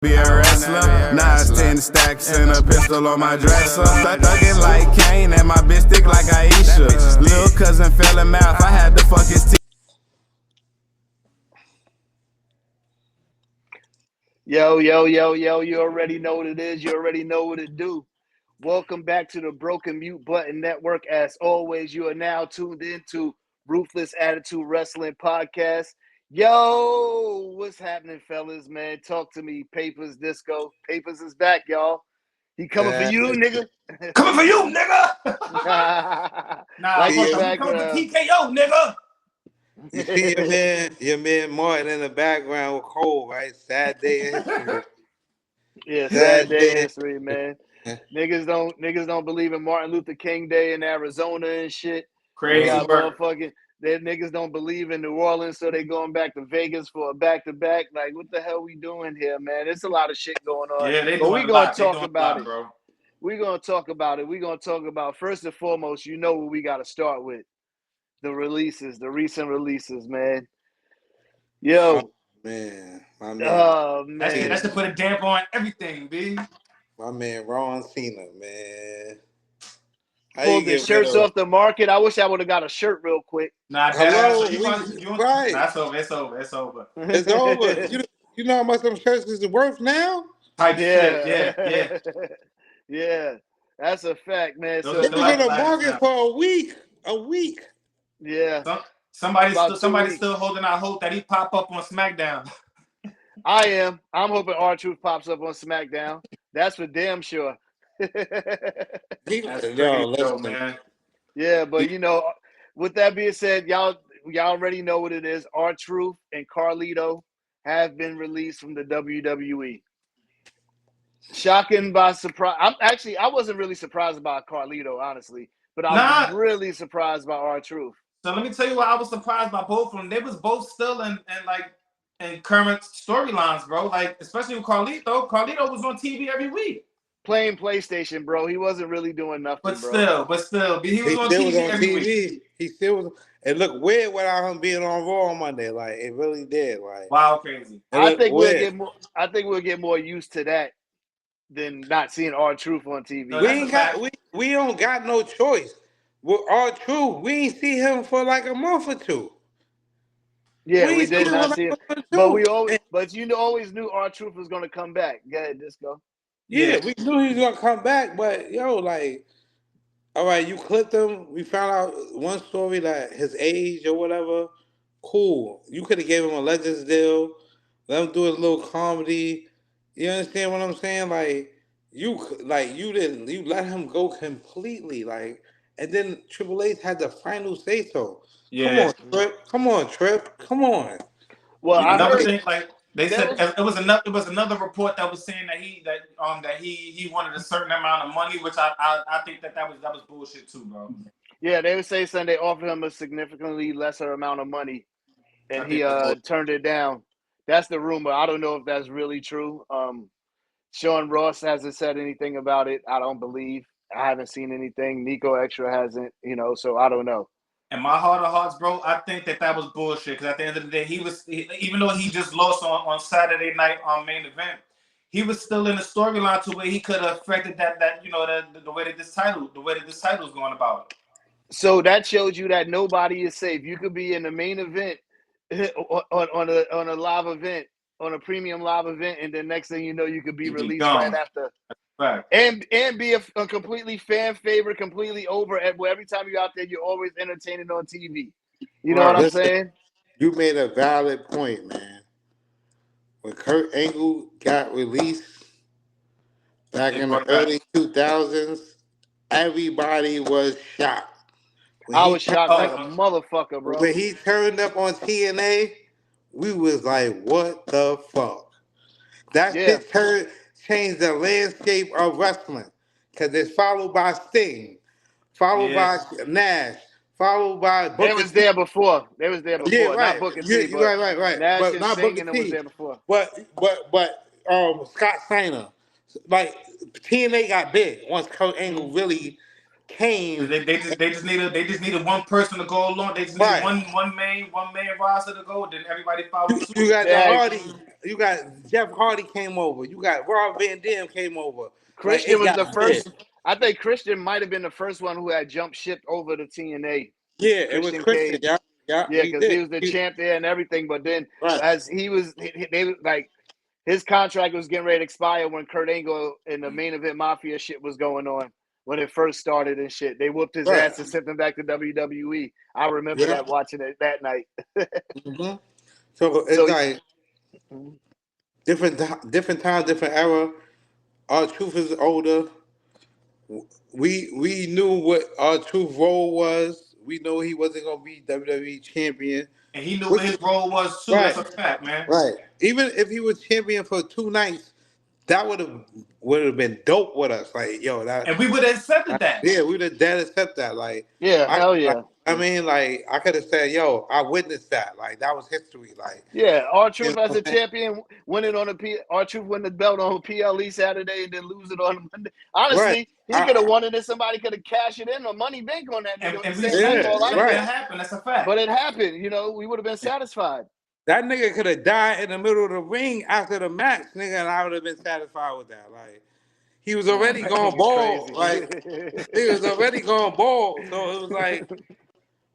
Be a wrestler, now it's 10 stacks and a pistol on my dresser. Thuggin' like Kane and my bitch thick like Aisha. Lil' cousin fell in mouth, I had to fuck his teeth. Yo, you already know what it is. You already know what it do. Welcome back to the Broken Mute Button Network. As always, you are now tuned into Ruthless Attitude Wrestling Podcast. Yo, what's happening, fellas, man? Talk to me, Papers Disco. Papers is back, y'all. He coming for you, nigga. Coming for you, nigga. Like fuck back, coming for TKO, nigga. You see your man Martin in the background with Cole, right? Sad day in history. Yeah, sad day in history, man. Niggas don't believe in Martin Luther King Day in Arizona and shit. Crazy motherfucking. They niggas don't believe in New Orleans, so they going back to Vegas for a back-to-back. Like, what the hell we doing here, man? There's a lot of shit going on. Yeah, but we gonna talk about it, bro. We're gonna talk about it. We're gonna talk about, first and foremost, you know what we gotta start with. The releases, the recent releases, man. Yo. Oh, man. My man. Oh, man. That's to put a damper on everything, B. My man Ron Cena, man. Pulled the shirts off the market. I wish I would have got a shirt real quick. Nah, right. That's over. It's over. It's over. You know how much them shirts is worth now? Yeah. Yeah. That's a fact, man. So they've been in the market for a week. Yeah. Somebody's still holding out hope that he pop up on SmackDown. I am. I'm hoping R-Truth pops up on SmackDown. That's for damn sure. Man. Yeah, but you know, with that being said, y'all already know what it is. R-Truth and Carlito have been released from the WWE. Shocking by surprise. I wasn't really surprised about Carlito, honestly, but I was really surprised by R-Truth. So let me tell you why I was surprised by both of them. They was both still in current storylines, bro. Like, especially with Carlito. Carlito was on TV every week. Playing PlayStation, bro. He wasn't really doing nothing, but still, he was on TV every week. He still was. It looked weird without him being on Raw on Monday. Like, it really did. Like, wow, crazy. I think we'll get more used to that than not seeing R-Truth on TV. No, we don't got no choice. With R-Truth, we ain't see him for like a month or two. Yeah, we did not see him. But you always knew R-Truth was gonna come back. Go ahead, Disco. Yeah, we knew he was gonna come back, but like, all right, you clipped him. We found out one story that his age or whatever. Cool. You could have gave him a Legends deal. Let him do a little comedy. You understand what I'm saying? Like, you let him go completely. Like, and then Triple H had the final say so. Yeah. Come on, Trip. Come on. Well, another thing, like they said, it was another report that was saying that he wanted a certain amount of money, which I think that was bullshit too, bro. Yeah, they would say something. They offered him a significantly lesser amount of money, and he turned it down. That's the rumor. I don't know if that's really true. Sean Ross hasn't said anything about it. I don't believe. I haven't seen anything. Nico Extra hasn't. So I don't know. In my heart of hearts, bro, I think that was bullshit. Because at the end of the day, even though he just lost on Saturday night on main event, he was still in the storyline to where he could have affected the way that this title is going about. So that shows you that nobody is safe. You could be in the main event on a live event, on a premium live event, and then next thing you know, you could be released right after. Right. And be a completely fan favorite, completely over. Every time you're out there, you're always entertaining on TV. You know what I'm saying? You made a valid point, man. When Kurt Angle got released back in the early 2000s, everybody was shocked. I was shocked like a motherfucker, bro. When he turned up on TNA, we was like, what the fuck? That shit changed the landscape of wrestling. Because it's followed by Sting, followed by Nash, followed by Booker T. They was there before. Yeah, right. Not Booker T, right. Nash but and not Sting Booker was T. there before. But Scott Steiner. Like, TNA got big once Kurt Angle really came. They just needed one person to go along. They just needed one main roster to go. Then everybody followed suit. You got the Hardy. You got Jeff Hardy came over. You got Rob Van Dam came over. Christian was the first. Big. I think Christian might have been the first one who had jumped ship over to TNA. Yeah, it was Christian. Yeah, because he was the champ there and everything. But then as he was, they like his contract was getting ready to expire when Kurt Angle and the Main Event Mafia shit was going on when it first started and shit. They whooped his ass and sent him back to WWE. I remember that watching it that night. So it's like different time, different era. R-Truth is older. We knew what R-Truth role was. We know he wasn't gonna be WWE champion, and he knew what his role was too. That's a fact, man. Right. Even if he was champion for 2 nights, that would have been dope with us. Like, yo, that, and we would have accepted that. Yeah, we would have dead accept that. Like, hell yeah. I mean, like, I could have said, yo, I witnessed that. Like, that was history. Like, R-Truth as a champion, winning on R-Truth win the belt on PLE Saturday and then lose it on Monday. Honestly, he could have won it and somebody could have cashed it in or money bank on that. And that happened. That's a fact. But it happened. You know, we would have been satisfied. That nigga could have died in the middle of the ring after the match, nigga, and I would have been satisfied with that. Like, he was already going bald. Like, he was already going bald. So it was like,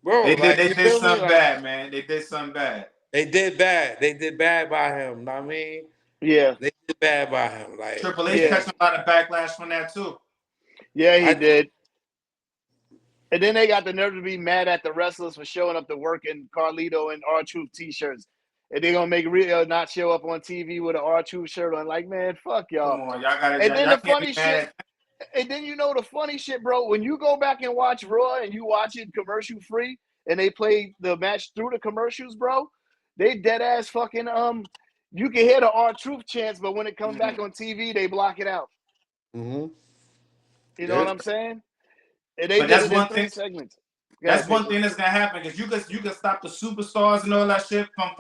bro, they did something bad, man. They did something bad. They did bad. They did bad by him. Know what I mean? Yeah. They did bad by him. Like, Triple H catch a lot of backlash from that too. Yeah, he did. And then they got the nerve to be mad at the wrestlers for showing up to work in Carlito and R-Truth t-shirts. And they're going to make Rio not show up on TV with an R-Truth shirt on. Like, man, fuck y'all. Come on, y'all gotta, and then y'all the funny shit. And then you know the funny shit, bro. When you go back and watch Raw and you watch it commercial free and they play the match through the commercials, bro, they dead ass fucking you can hear the R-Truth chants, but when it comes back on TV, they block it out. Mm-hmm. You know what I'm saying? And they but did that's it one in 3 thing. segments. That's one thing that's gonna happen because you can stop the superstars and all that shit from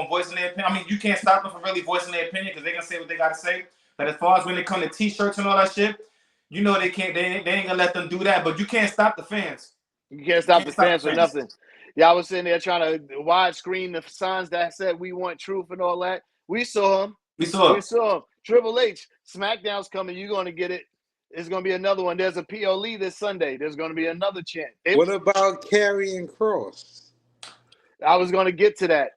voicing their opinion. I mean, you can't stop them from really voicing their opinion because they're gonna say what they gotta say. But as far as when they come to t-shirts and all that shit, you know they can't. They ain't gonna let them do that. But you can't stop the fans. You can't stop the fans for nothing. Yeah, I was sitting there trying to widescreen the signs that said "We want truth" and all that. We saw them. We saw them. Triple H, SmackDown's coming. You're gonna get it. There's going to be another one. There's a PLE this Sunday. There's going to be another chant. What about Karrion Kross? I was going to get to that.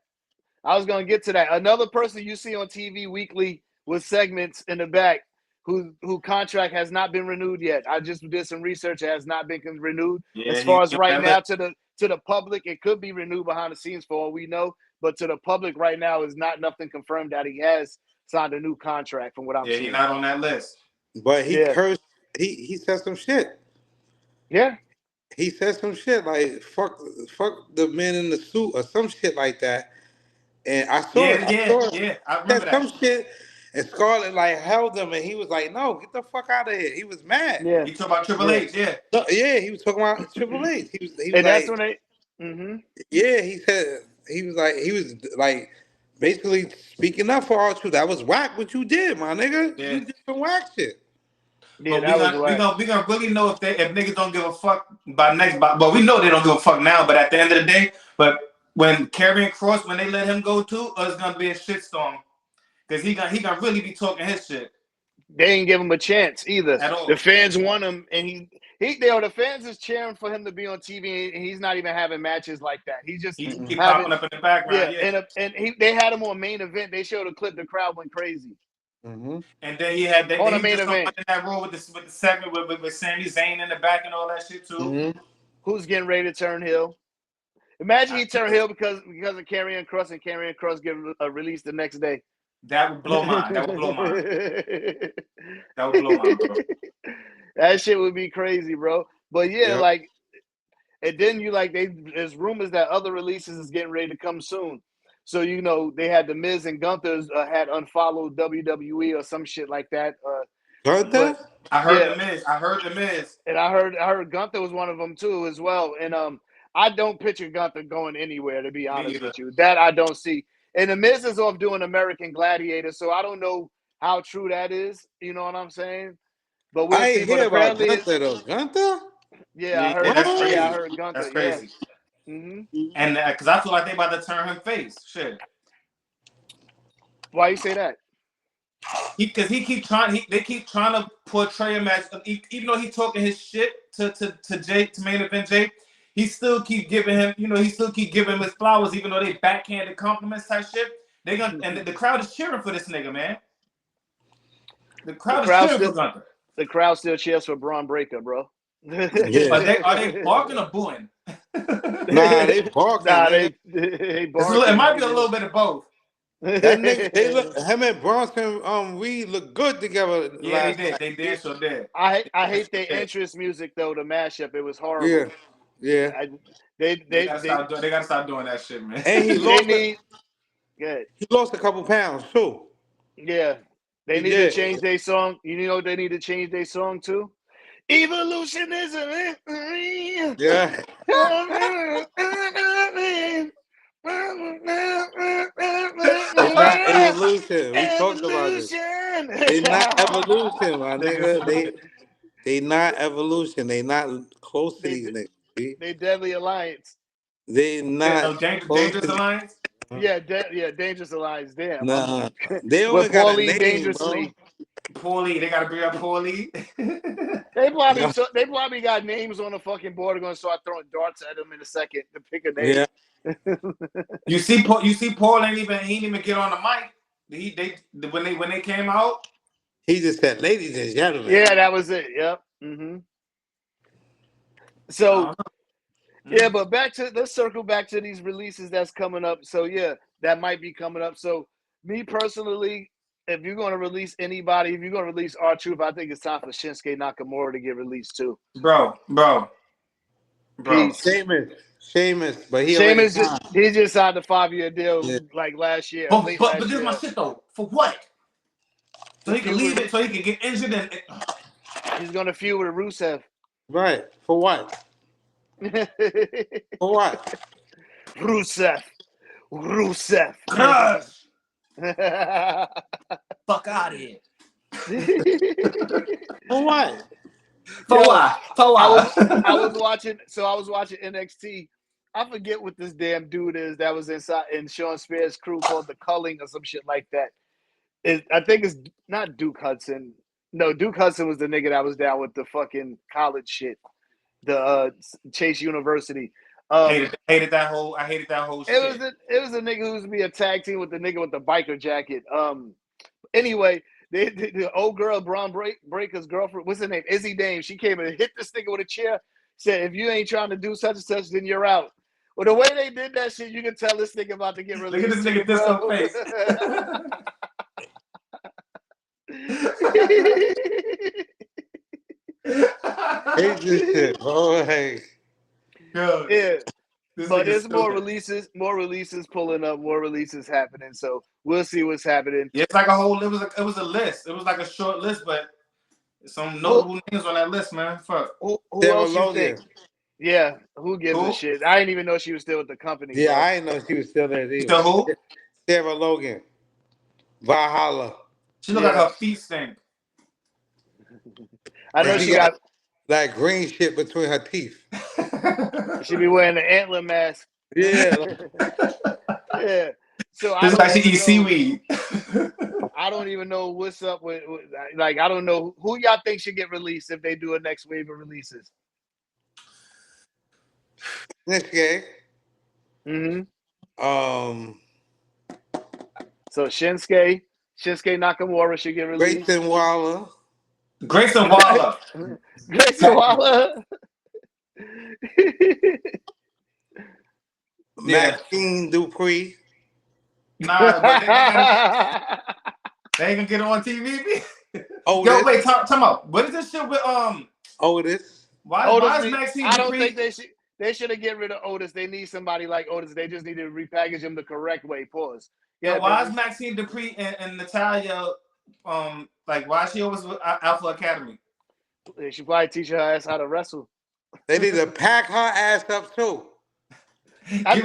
Another person you see on TV weekly with segments in the back who contract has not been renewed yet. I just did some research. It has not been renewed. As far as right now to the public, it could be renewed behind the scenes for all we know. But to the public right now is not nothing confirmed that he has signed a new contract from what I'm seeing. Yeah, he's not on that list. But he cursed. He said some shit. Yeah. He said some shit like fuck the man in the suit or some shit like that. And I saw it. I remember that. Some shit. And Scarlett like held him and he was like, no, get the fuck out of here. He was mad. Yeah. He talking about Triple H, No, he was talking about Triple H. He was and like, that's when they Yeah, he said he was like basically speaking up for R-Truth. That was whack what you did, my nigga. Yeah. You did some whack shit. Yeah, we gonna really know if niggas don't give a fuck but we know they don't give a fuck now. But at the end of the day, when Karrion Kross, when they let him go too, it's gonna be a shitstorm because he gonna really be talking his shit. They ain't give him a chance either. At all. The fans want him, and the fans is cheering for him to be on TV, and he's not even having matches like that. He keep popping up in the background. Yeah. They had him on Main Event. They showed a clip. The crowd went crazy. Mm-hmm. And then he had on the Main Event in that role with the segment with Sami Zayn in the back and all that shit too. Mm-hmm. Who's getting ready to turn heel? Imagine he turned heel because of Karrion Kross and Karrion Kross get released the next day. That would blow mine. That would blow mine. Bro. That shit would be crazy, bro. But like, and then there's rumors that other releases is getting ready to come soon. So, they had the Miz and Gunther had unfollowed WWE or some shit like that. Gunther? I heard the Miz. And I heard Gunther was one of them too as well. And I don't picture Gunther going anywhere, to be honest with you. That I don't see. And the Miz is off doing American Gladiator, so I don't know how true that is. You know what I'm saying? But we'll I see. ain't But hear about apparently, Gunther though. Gunther? yeah, I heard. Yeah, that's crazy. Yeah, I heard Gunther. That's crazy. Yeah. Mm-hmm. And because I feel like they about to turn him face. Shit. Why you say that? Because they keep trying to portray him as, even though he's talking his shit to Jay, to main event Jay, he still keep giving him, he still keep giving him his flowers, even though they backhanded compliments type shit. They gonna and the crowd is cheering for this nigga, man. The crowd is cheering for Gunther. The crowd still cheers for Braun Breaker, bro. Yeah. Are they barking or booing? Nah, they barking. Nah, Nigga. they barking. It might be a little bit of both. That nigga, they look. Him and Bronson Reed look good together. Yeah, last they did. night. They did. So did. I hate their entrance music though. The mashup, it was horrible. Yeah. They gotta stop doing that shit, man. And he lost. He lost a couple pounds too. Yeah, they need to change their song. You know what they need to change their song to? Evolutionism. Yeah. It's not evolution. We talked about this. They not evolution, my nigga. They not evolution. They not close to these niggas. They Deadly Alliance. They not Dangerous Alliance. Yeah, Dangerous Alliance. Damn. Nah, they only got a name, dangerously. Paulie, they gotta bring up Paulie. They probably got names on the fucking board. They're gonna start throwing darts at them in a second to pick a name. Yeah. You see, Paul ain't even get on the mic. When they came out, he just said, "Ladies and gentlemen." Yeah, that was it. Yep. Mm-hmm. So, yeah, but let's circle back to these releases that's coming up. So yeah, that might be coming up. So me personally, if you're going to release anybody, if you're going to release R-Truth, I think it's time for Shinsuke Nakamura to get released too. Bro. Sheamus, but he just signed a 5-year deal like last year. But this is my shit though. For what? So he can leave it. So he can get injured and he's gonna feud with Rusev. Right. For what? For what? Rusev. Crush. Fuck out of here. For what? For what? I was watching NXT. I forget what this damn dude is that was inside in Sean Spears' crew called the Culling or some shit like that. I think it's not Duke Hudson. No, Duke Hudson was the nigga that was down with the fucking college shit. The Chase University. I hated that whole shit. It was a nigga who was to be a tag team with the nigga with the biker jacket. Anyway, the old girl, Braun Breaker's girlfriend, what's her name? Izzy Dame. She came and hit this nigga with a chair. Said, if you ain't trying to do such and such, then you're out. Well, the way they did that shit, you can tell this nigga about to get released. Look at this nigga disco face. Hate this shit, bro. Hey. Yeah. But there's more releases pulling up, more releases happening. So we'll see what's happening. Yeah, it's like it was a list. It was like a short list, but some notable names on that list, man. Fuck. Who else you think? Yeah, who gives a shit? I didn't even know she was still with the company. Yeah, bro. I didn't know she was still there either. Still who? Sarah Logan. Valhalla. She look like her feet stink. I know she got that green shit between her teeth. She be wearing the antler mask. Yeah. Yeah. So it's like she eats seaweed. I don't even know what's up with I don't know who y'all think should get released if they do a next wave of releases. Shinsuke. Mm-hmm. So Shinsuke Nakamura should get released. Grayson Waller. Maxine Dupree. Nah, but they ain't gonna get on TV. Yo, wait, time out. What is this shit with Otis? Why is Maxine Dupree? I don't think they should have get rid of Otis. They need somebody like Otis. They just need to repackage him the correct way. Pause. Yeah, why is Maxine Dupree and Natalia why is she always with Alpha Academy? They should probably teach her ass how to wrestle. They need to pack her ass up too. I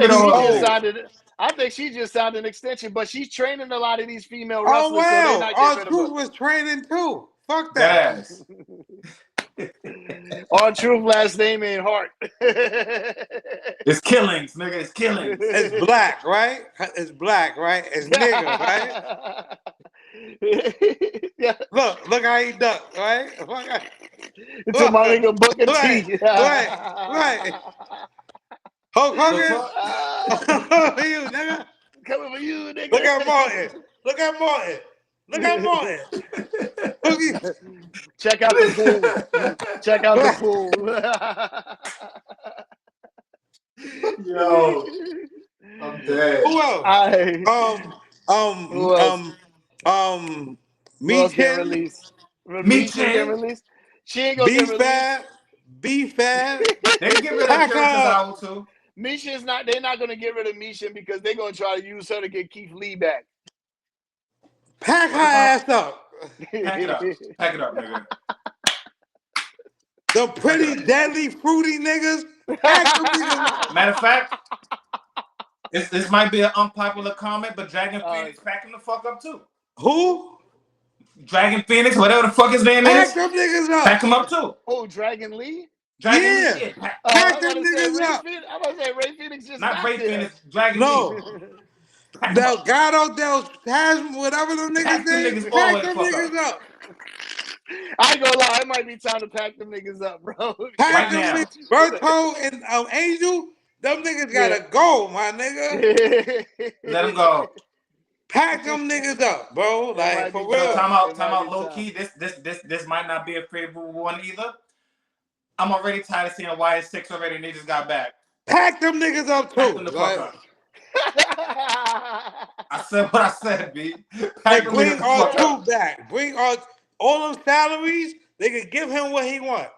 think she just signed an extension, but she's training a lot of these female wrestlers. Oh wow, so R-Truth was training too. Fuck that. Yes. R-Truth last name ain't Hart. It's Killings, nigga. It's Killings. It's black, right? It's black, right? It's nigga, right? Yeah. Look how he ducked, right? To my nigga Booker Right, T. right. Hulk The Hogan, fuck? you nigga. Coming for you, nigga. Look at Martin. Look at Martin. Look at Martin. Check out the pool. Check out the pool. Yo, I'm dead. Who else? Who else? Who else get Michin, released? Michin get released. She ain't gonna get released. B-Fab. They can get rid of Puritan's album too. Misha's not. They're not gonna get rid of Misha because they're gonna try to use her to get Keith Lee back. Pack her ass up. Pack it up. Pack it up, nigga. The pretty, deadly, fruity niggas. Pack them niggas. Matter of fact, this might be an unpopular comment, but Dragon Phoenix pack him the fuck up too. Who? Dragon Phoenix, whatever the fuck his name Pack is. them niggas up. Pack him up too. Oh, Dragon Lee. Dragon Yeah. Lee, Pack them niggas up. I'm about to say Ray Phoenix just not got Ray there. Phoenix, Dragon No. Lee. Delgado, Del Tasman, whatever them niggas Pack them name. niggas all the Pack way them the fuck niggas up. I ain't gonna lie, it might be time to pack them niggas up, bro. Pack Right them now. niggas. Berto and Angel, them niggas gotta go, my nigga. Let him go. Pack them niggas up, bro. Like, for be real. Time It out might be low time. key. This might not be a favorable one either. I'm already tired of seeing YS6 already and they just got back. Pack them niggas up, Pack too. them the Like, fuck up. I said what I said, B. Pack like, them bring niggas the fuck up. R2 back. Bring all them salaries. They could give him what he want.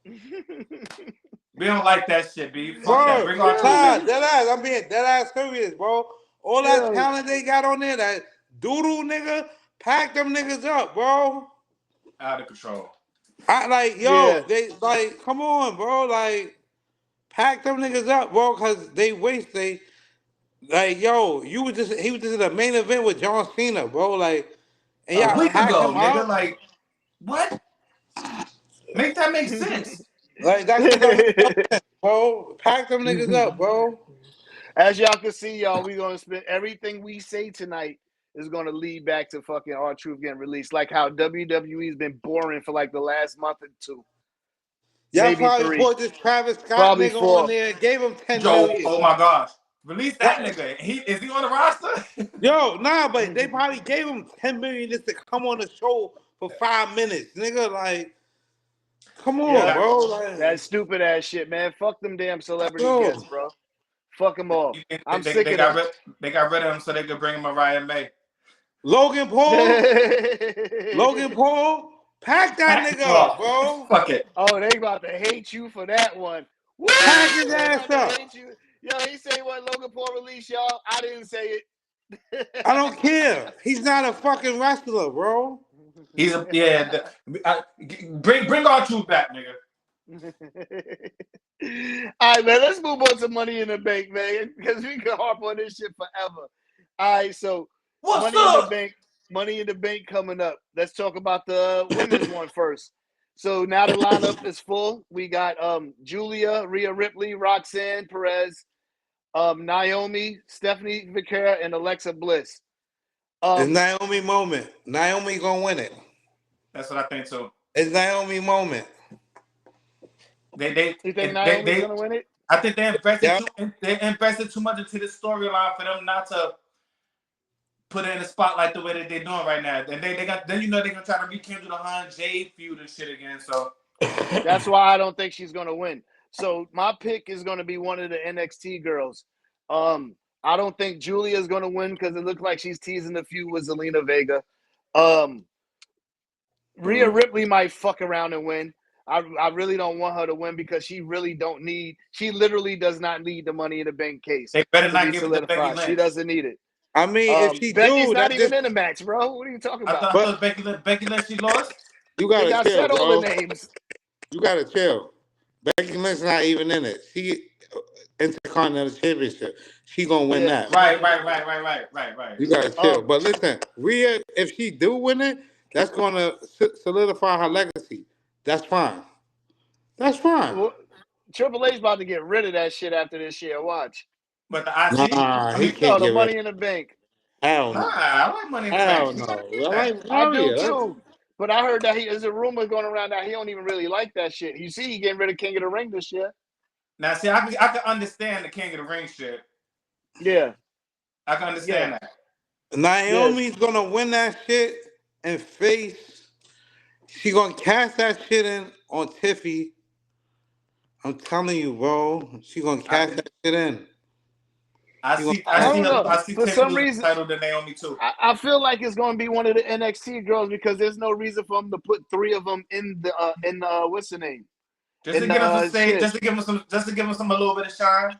We don't like that shit, B. Fuck that. Bring R2 back. Dead ass. I'm being dead ass serious, bro. All that talent they got on there, that doodle nigga, pack them niggas up, bro. Out of control. I like, they like, come on, bro. Like, pack them niggas up, bro, cause they waste like, he was just in the main event with John Cena, bro. Like, and A y'all week pack ago, him nigga. up. Like, what? Make that make sense. Like, that's what I'm saying, bro. Pack them niggas up, bro. As y'all can see, y'all, we gonna spend everything we say tonight is gonna lead back to fucking R-Truth getting released. Like how WWE's been boring for like the last month or two. Y'all Maybe probably 3. put this Travis Scott Probably nigga 4. on there, gave him 10 Yo, million. oh my gosh. Release that nigga. Is he on the roster? Yo, nah, but they probably gave him 10 million just to come on the show for 5 minutes. Nigga, like, come on, bro. Like, That stupid ass shit, man. Fuck them damn celebrity Yo. guests, bro. Fuck them all. I'm sick they of got them. they got rid of him so they could bring Mariah May. Logan Paul, pack that nigga up, bro. Fuck it. Oh, they about to hate you for that one. Woo! Pack his They ass about to up. hate you. Yo, he say what Logan Paul released, y'all. I didn't say it. I don't care. He's not a fucking wrestler, bro. He's a bring R-Truth back, nigga. All right, man. Let's move on to Money in the Bank, man, because we can harp on this shit forever. All right, so What's Money in the Bank coming up. Let's talk about the women's one first. So now the lineup is full. We got Julia, Rhea Ripley, Roxanne Perez, Naomi, Stephanie Vicara, and Alexa Bliss. It's Naomi moment. Naomi gonna win it. That's what I think too. It's Naomi moment. You think Naomi's gonna win it? I think they invested too much into the storyline for them not to put it in the spotlight the way that they're doing right now. And they're gonna try to rekindle the Han Jade feud and shit again. So that's why I don't think she's gonna win. So my pick is gonna be one of the NXT girls. I don't think Julia's gonna win because it looks like she's teasing the feud with Zelina Vega. Rhea Ripley might fuck around and win. I really don't want her to win because she literally does not need the Money in the Bank case. they better not give it to Becky Lynch. She doesn't need it. I mean, if she Becky's do, not that even in the match, bro. What are you talking I about? thought Becky Lynch she lost. you They gotta got chill, said all bro. the names. You gotta chill. Becky Lynch not even in it. She Intercontinental Championship. She gonna win that. Right. You gotta chill. But listen, Rhea, if she do win it, That's going to solidify her legacy. That's fine. That's fine. Well, Triple H's about to get rid of that shit after this year. Watch. But the IG, Nah, I he mean, can't No, the get rid Money of in the Bank. Hell nah, no. I like Money in the Hell Bank. You no. gotta keep I that. like I do Mario. too. But I heard that there's a rumor going around that he don't even really like that shit. You see, he getting rid of King of the Ring this year. Now, see, I can understand the King of the Ring shit. Yeah. I can understand that. Naomi's gonna win that shit and face. She gonna cash that shit in on Tiffy. I'm telling you, bro. She gonna cash that shit in. I She see don't know. For Tiffany some losing reason, the title to Naomi too. I feel like it's going to be one of the NXT girls because there's no reason for them to put three of them in the what's the name? Just to give them some just to give them a little bit of shine.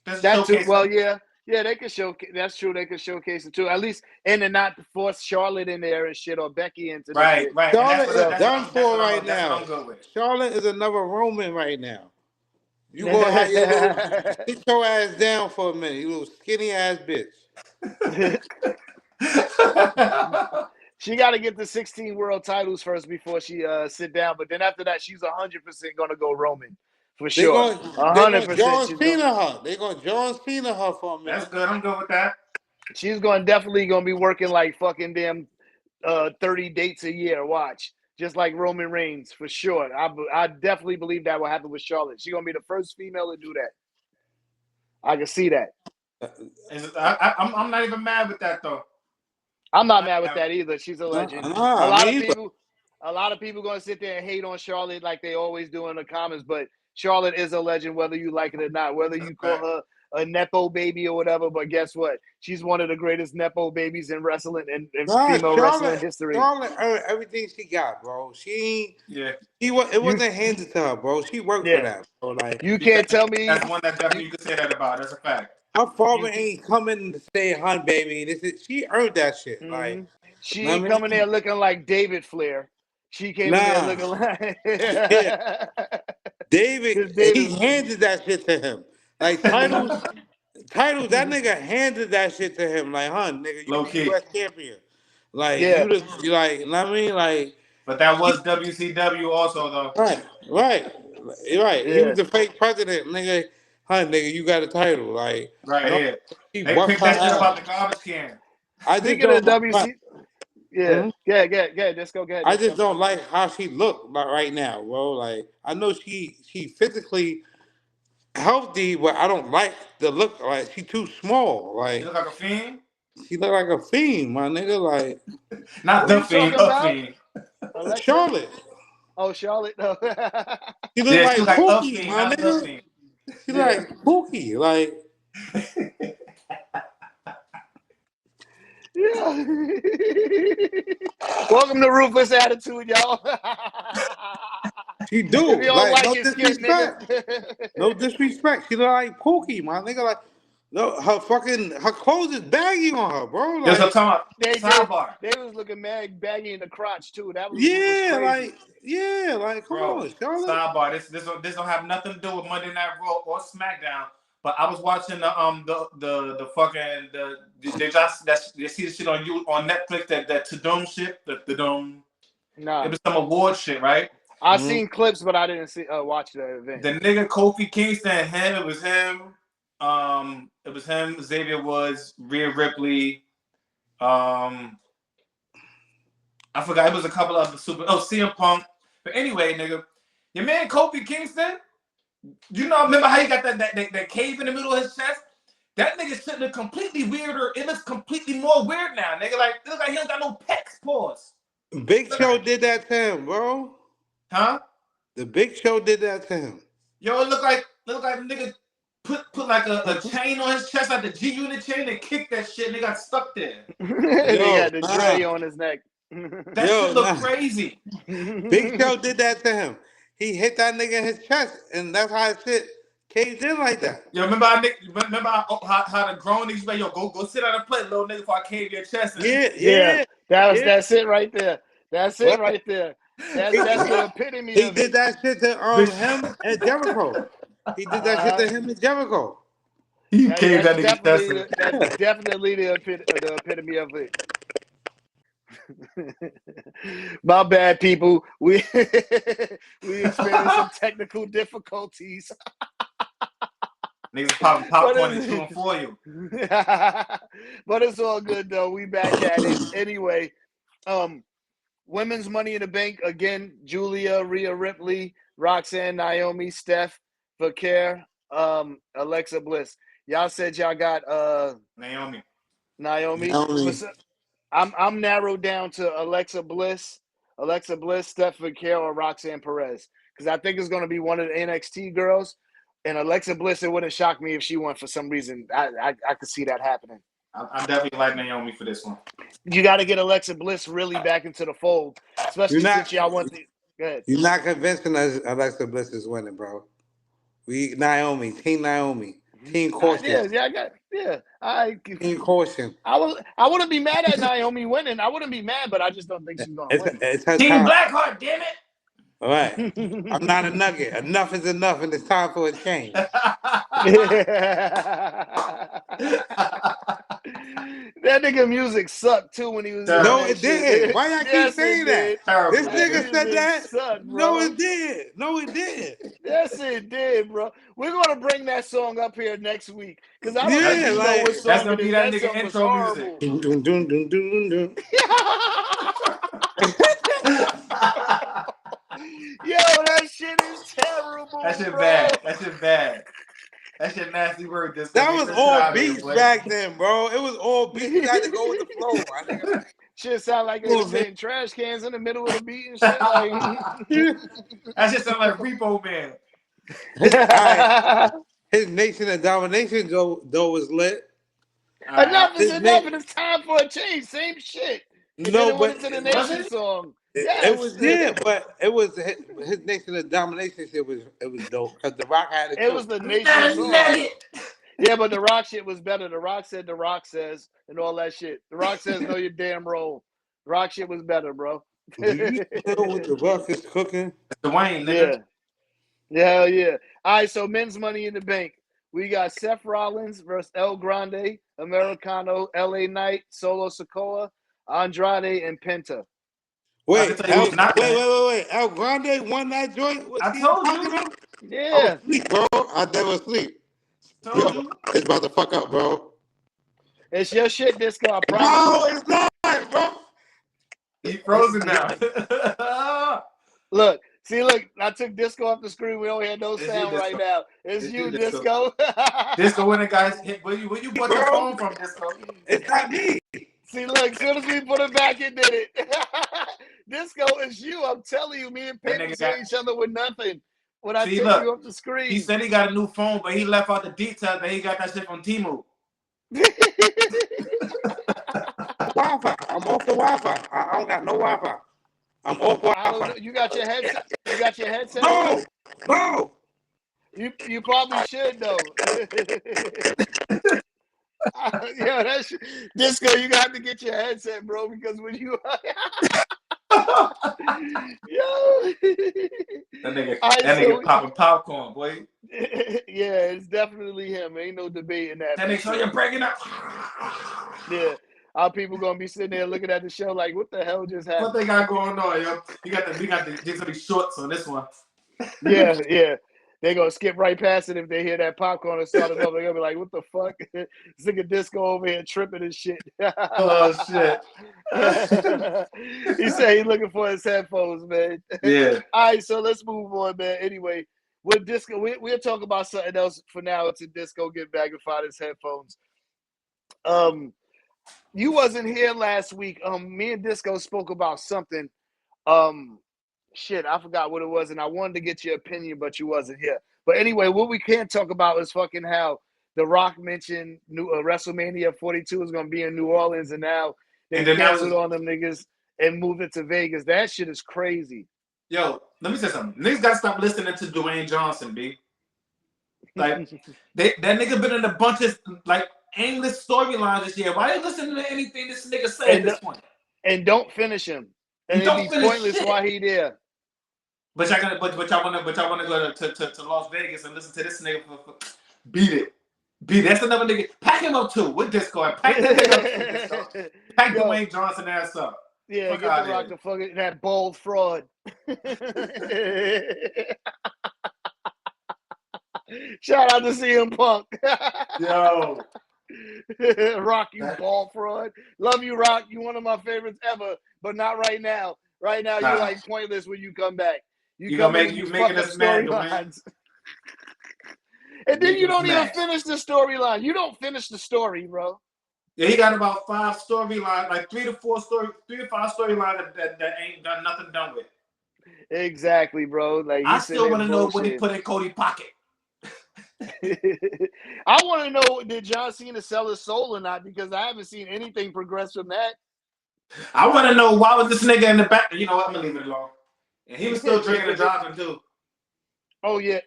Just That too. showcase Well, them. yeah, they could showcase. That's true. They could showcase it too. At least, and then not force Charlotte in there and shit or Becky into this shit. Right. Charlotte And is done for right that's now. what I'm good with. Charlotte is another Roman right now. You gonna have your little sit your ass down for a minute, you little skinny ass bitch. She got to get the 16 world titles first before she sit down. But then after that, she's 100% going to go Roman for sure. 100%. John Cena her. They gonna John Cena her for a minute. That's good. I'm good with that. She's definitely going to be working like fucking damn 30 dates a year. Watch. Just like Roman Reigns, for sure. I definitely believe that will happen with Charlotte. She's going to be the first female to do that. I can see that. I'm not even mad with that, though. I'm not mad with that either. She's a legend. A lot of people going to sit there and hate on Charlotte like they always do in the comments, but Charlotte is a legend whether you like it or not, whether you call her a Nepo baby or whatever. But guess what? She's one of the greatest Nepo babies in wrestling and female wrestling history. Charlotte earned everything she got, bro. It wasn't handed to her, bro. She worked for that, bro. Like, you can't tell me. That's one that definitely you could say that about. That's a fact. Her father ain't coming to say, "Hun, baby." She earned that shit. Mm-hmm. Like, she ain't coming there looking like David Flair. She came in there looking like David. He handed that shit to him. Like titles. That nigga handed that shit to him. Like, hun, nigga, you the U.S. champion. Like, you like, know what I mean? Like, but that was WCW also, though. Right. Yeah. He was the fake president, nigga. Hun, nigga, you got a title. Like, here. They picked that shit up out the garbage can. Speaking of WC, just go ahead. I just don't like how she looked right now, bro. Like, I know she physically healthy, but I don't like the look. Like, she too small. Like, she look like a fiend. She look like a fiend, my nigga. Like, not the fiend, a fiend. Charlotte. Oh, Charlotte. No. She look like Pookie, my nigga. She look like Pookie, like. Yeah. Welcome to Ruthless Attitude, y'all. She do. Like, no disrespect. No disrespect. She look like Pookie, my nigga. Like, no, her clothes is baggy on her, bro. Like, sidebar. They was looking mad baggy in the crotch too. That was like come on, Charlotte. Sidebar. This don't have nothing to do with Monday Night Raw or SmackDown. But I was watching the fucking they see the shit on Netflix that Tudum shit the Dome. Nah, it was some award shit, right? I seen clips, but I didn't watch the event. The nigga Kofi Kingston, it was him. It was him, Xavier Woods, Rhea Ripley. I forgot, it was a couple of the CM Punk. But anyway, nigga, your man Kofi Kingston, you know, remember how he got that cave in the middle of his chest? That nigga shit look completely weirder. It looks completely more weird now, nigga. Like, it looks like he don't got no pecs. Pause. Big Show did that to him, bro. Huh? The Big Show did that to him. Yo, it look like nigga put like a chain on his chest, like the G-Unit chain, and kicked that shit, and they got stuck there. He had the dre on his neck. That shit look crazy. Big Show did that to him. He hit that nigga in his chest, and that's how his shit caved in like that. Yo, remember how the grown niggas like, yo, go sit on the plate, little nigga, before I cave your chest in. Yeah. That's it right there. That's it right there. That's the epitome of it. He did that shit to him and Jericho. He did that shit to him and Jericho. He caved that nigga chest in. That's definitely the epitome of it. My bad, people. We experienced some technical difficulties. Niggas popping popcorn and chewing for you. But it's all good though. We back at it. Anyway, women's Money in the Bank again. Julia, Rhea Ripley, Roxanne, Naomi, Steph, Vaquer, Alexa Bliss. Y'all said y'all got Naomi. I'm narrowed down to Alexa Bliss, Steph Vaquer, or Roxanne Perez, because I think it's going to be one of the NXT girls. And Alexa Bliss, it wouldn't shock me if she won for some reason. I could see that happening. I'm definitely like Naomi for this one. You got to get Alexa Bliss really back into the fold, especially since y'all want the. Go ahead. You're not convincing us Alexa Bliss is winning, bro. Team Naomi, Team Caution. Team Caution. I wouldn't be mad at Naomi winning. I wouldn't be mad, but I just don't think she's going to win. It's her Team time. Blackheart, damn it. All right. I'm not a nugget. Enough is enough, and it's time for a change. That nigga music sucked too when he was. No, it did. Why y'all keep saying that? Terrible. This nigga said that. Sucked, no, it did. No, it did. Yes, it did, bro. We're gonna bring that song up here next week because I don't Yeah, know like, what song that's gonna it be is. that That nigga song was intro horrible. music. Dun, dun, dun, dun, dun. Yo, that shit is terrible. That shit bro. bad. That shit bad. That shit nasty word. That was all beats back then, bro. It was all beats. You had to go with the flow, my nigga. Shit sound like they was hitting trash cans in the middle of the beat and shit. Like, that shit sound like Repo Man. Right. His Nation of Domination though was lit. Enough is enough, and it's time for a change. Same shit. And No, then it but went into the Nation song. It was but it was his Nation of Domination shit was dope because The Rock had it. It was the Nation song. Yeah, but The Rock shit was better. The Rock said, The Rock says, and all that shit. The Rock says, know your damn role. The Rock shit was better, bro. Do you know what The Rock is cooking? Dwayne, nigga. Yeah. Hell yeah. All right, so men's Money in the Bank. We got Seth Rollins versus El Grande, Americano, LA Knight, Solo Sikoa, Andrade, and Penta. Wait. El Grande won that joint? I told you. Yeah. I was asleep, bro. I never sleep. It's about to fuck up, bro. It's your shit, Disco. I promise. No, it's not, bro. He frozen now. Look, I took Disco off the screen. We don't have no sound right now. It's you, Disco. Disco when the guys hit. Where you bought your phone from, Disco? It's not me. See, look, as soon as we put it back, it did it. Disco, it's you. I'm telling you, me and Peyton see each other with nothing. When I take you off the screen. He said he got a new phone, but he left out the details that he got that shit from Temu. Wi-Fi. I'm off the Wi-Fi. I don't got no Wi-Fi. I'm off Wi-Fi. You got your headset? You got your headset? No. You probably should though. Yo, that's Disco. You got to get your headset, bro, because when you yo, that nigga popping popcorn, boy. Yeah, it's definitely him. Ain't no debating that. That nigga, so you're breaking up. Yeah. Our people gonna be sitting there looking at the show like, what the hell just happened? What they got going on, yo? We got the shorts on this one. Yeah. They gonna skip right past it if they hear that popcorn and start it up. They're gonna be like, what the fuck? This nigga Disco over here tripping and shit. Oh shit. He said he's looking for his headphones, man. Yeah. All right, so let's move on, man. Anyway, with Disco, we'll talk about something else for now. It's a Disco get back and find his headphones. You wasn't here last week. Me and Disco spoke about something. Shit, I forgot what it was, and I wanted to get your opinion, but you wasn't here. But anyway, what we can't talk about is fucking how The Rock mentioned WrestleMania 42 is gonna be in New Orleans, and now they canceled on them niggas and moved it to Vegas. That shit is crazy. Yo, let me say something. Niggas gotta stop listening to Dwayne Johnson, B. Like that nigga been in a bunch of like aimless storylines this year. Why are you listening to anything this nigga say at this point? And don't finish him. And it'd be pointless shit. Why he there. But y'all wanna go to Las Vegas and listen to this nigga for beat it. That's another nigga. Pack him up too with Discord. Pack that nigga up too, Discord. Pack Dwayne Johnson ass up. Yeah, Fuck get out the Rock here. the fucking that bald fraud. Shout out to CM Punk. Yo. Rock, you ball fraud. Love you, Rock. You one of my favorites ever, but not right now. Right now, you're like pointless when you come back. You come in and you fuck up storylines. And then you don't even finish the storyline. You don't finish the story, bro. Yeah, he got about 5 storylines, like 3 to 5 storylines that ain't got nothing done with. Exactly, bro. Like I still want to know what he put in Cody's pocket. I want to know, did John Cena sell his soul or not? Because I haven't seen anything progress from that. I want to know why was this nigga in the back. You know what? I'm gonna leave it alone. And he was still drinking and driving too. Oh yeah.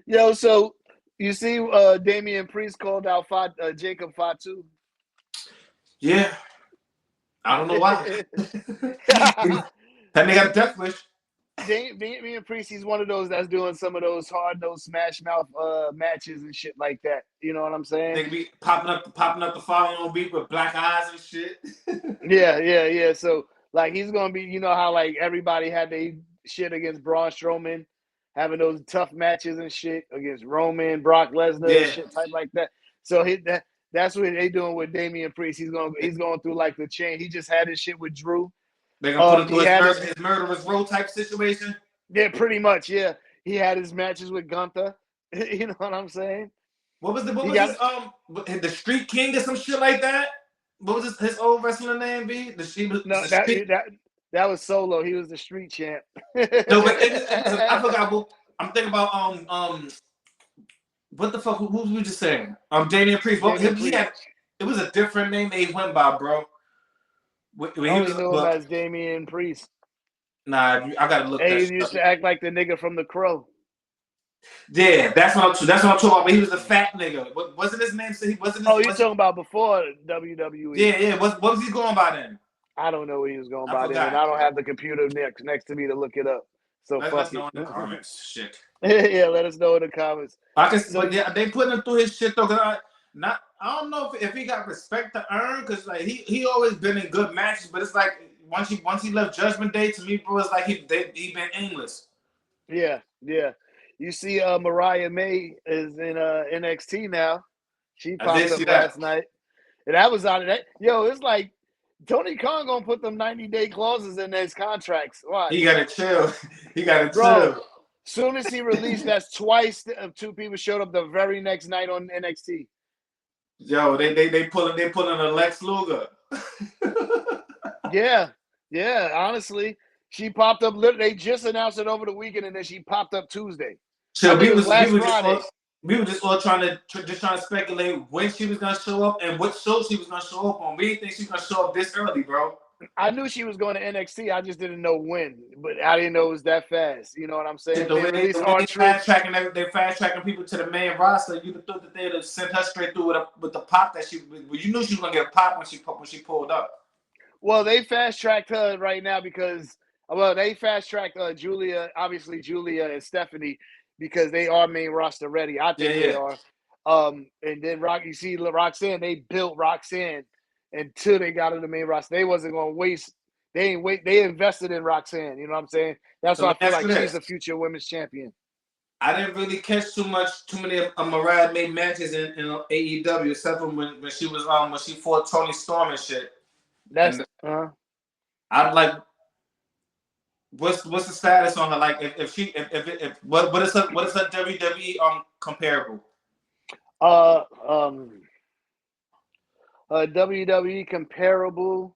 Yo, so you see, Damian Priest called out Jacob Fatu. Yeah, I don't know why. That nigga got a death wish. Damian Priest, he's one of those that's doing some of those hard-nosed smash mouth matches and shit like that. You know what I'm saying? They be popping up the following week with black eyes and shit. Yeah. So like he's gonna be, you know how like everybody had their shit against Braun Strowman, having those tough matches and shit against Roman, Brock Lesnar, and shit type like that. So that's what they doing with Damian Priest. He's going through like the chain. He just had his shit with Drew. They're gonna put him through his murderous row type situation. Yeah, pretty much. Yeah, he had his matches with Gunther. You know what I'm saying? What was the Street King or some shit like that? What was his old wrestling name? That was Solo. He was the Street Champ. No, but I forgot. I'm thinking about what the fuck? Who was we just saying? Damian Priest. It was a different name they went by, bro. When he was knew him as Damian Priest. Nah, I gotta look. He used to act like the nigga from The Crow. Yeah, that's what I'm talking about. But he was a fat nigga. Wasn't his name? You're talking about before WWE? Yeah. What was he going by then? I don't know what he was going by then, and I don't have the computer next to me to look it up. So let fuck us know in the comments. Shit. Yeah, let us know in the comments. But yeah, they putting him through his shit though. Cause I don't know if he got respect to earn, because like he always been in good matches, but it's like once he left Judgment Day, to me, bro, it's like he been aimless. Yeah. You see, Mariah May is in NXT now. She popped up last night, and that was out of that. Yo, it's like Tony Khan gonna put them 90-day clauses in his contracts. Why? He gotta chill. Chill. Soon as he released, that's twice 2 people showed up the very next night on NXT. Yo, they pulling a Lex Luger. Yeah. Honestly, she popped up. They just announced it over the weekend, and then she popped up Tuesday. So we were just all trying to speculate when she was gonna show up and what show she was gonna show up on. We didn't think she was gonna show up this early, bro. I knew she was going to NXT. I just didn't know when, but I didn't know it was that fast. You know what I'm saying? They fast tracking people to the main roster. You'd have thought that they'd have sent her straight through with the pop that she. Well, you knew she was gonna get a pop when she pulled up. Well, they fast tracked her right now because they fast tracked Julia and Stephanie because they are main roster ready. I think they are. And then Roxanne. They built Roxanne until they got her the main roster. They wasn't gonna waste. They invested in Roxanne. You know what I'm saying? That's why I feel like she's the future women's champion. I didn't really catch too many Mariah May matches in AEW, except for when she was when she fought Toni Storm and shit. I'd like. What's the status on her? Like what is her WWE comparable? WWE comparable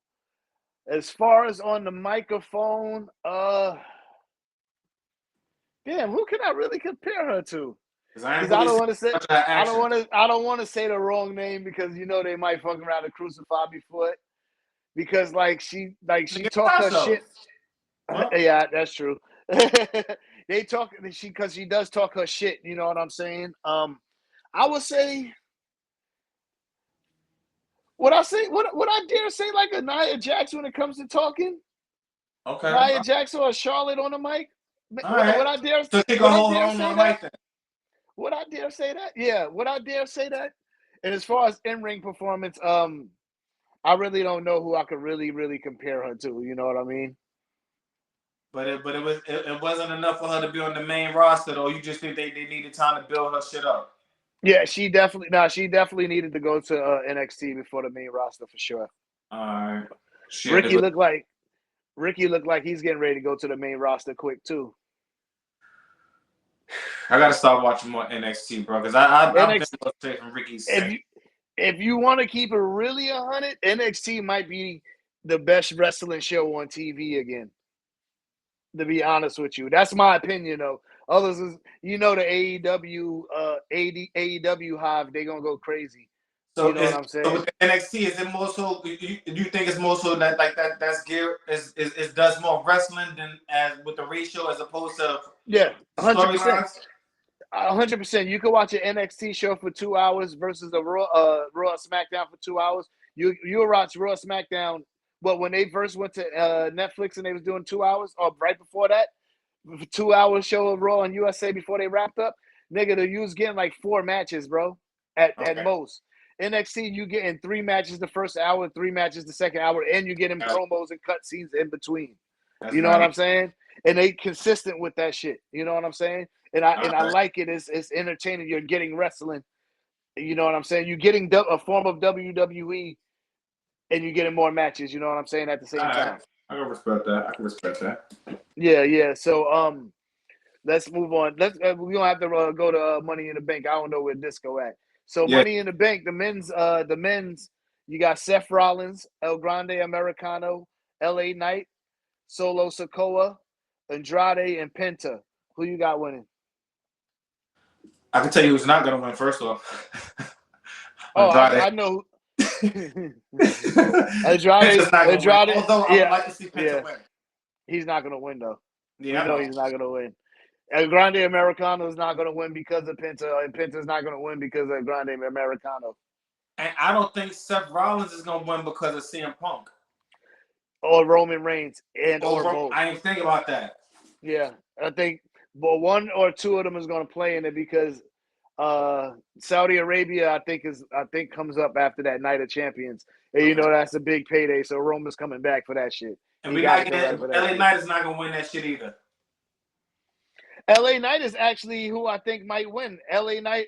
as far as on the microphone. Damn, who can I really compare her to? Because I don't want to say I don't want to say the wrong name because they might fuck around and crucify me for it. Because she talked her shit. Yeah, that's true. They talk because she does talk her shit. You know what I'm saying? I would say. Would I dare say like a Nia Jax when it comes to talking? Okay. Nia Jax or Charlotte on the mic? Would I dare say that? Would I dare say that? Yeah, would I dare say that? And as far as in-ring performance, I really don't know who I could really compare her to. You know what I mean? But it wasn't enough for her to be on the main roster though. You just think they needed time to build her shit up. Yeah, she definitely needed to go to NXT before the main roster for sure. Alright. Ricky looked like he's getting ready to go to the main roster quick too. I gotta start watching more NXT, bro, because I've been straight from Ricky's. If you want to keep it really 100, NXT might be the best wrestling show on TV again. To be honest with you, that's my opinion. Though others, is, the AEW hive, they're gonna go crazy. So you know what I'm saying? So with the NXT, is it more so? You think it's more so that that's gear is does more wrestling than as with the ratio as opposed to 100%. 100%. You can watch an NXT show for 2 hours versus a Raw SmackDown for 2 hours. You'll watch Raw SmackDown. But when they first went to Netflix and they was doing 2 hours, or right before that, 2 hour show of Raw on USA before they wrapped up, nigga, you was getting like 4 matches, bro, at most. NXT, you getting 3 matches the first hour, 3 matches the second hour, and you getting promos and cutscenes in between. You know what I'm saying? And they consistent with that shit. You know what I'm saying? And I like it. It's entertaining. You're getting wrestling. You know what I'm saying? You're getting a form of WWE, and you're getting more matches. You know what I'm saying? At the same time. I can respect that. Yeah. So let's move on. We don't have to go to Money in the Bank. I don't know where Disco at. So Money in the Bank, the men's. You got Seth Rollins, El Grande Americano, LA Knight, Solo Sikoa, Andrade, and Penta. Who you got winning? I can tell you who's not going to win first off. I know. Andrade. Although I would like to see Penta win. He's not going to win though. Yeah, he's not going to win. El Grande Americano is not going to win because of Penta, and Penta's not going to win because of Grande Americano. And I don't think Seth Rollins is going to win because of CM Punk. Or Roman Reigns, or both. I didn't think about that. Yeah, I think one or two of them is going to play in it because Saudi Arabia, I think comes up after that Night of Champions, and that's a big payday. So Roman's coming back for that shit. And LA Knight is not going to win that shit either. LA Knight is actually who I think might win. LA Knight,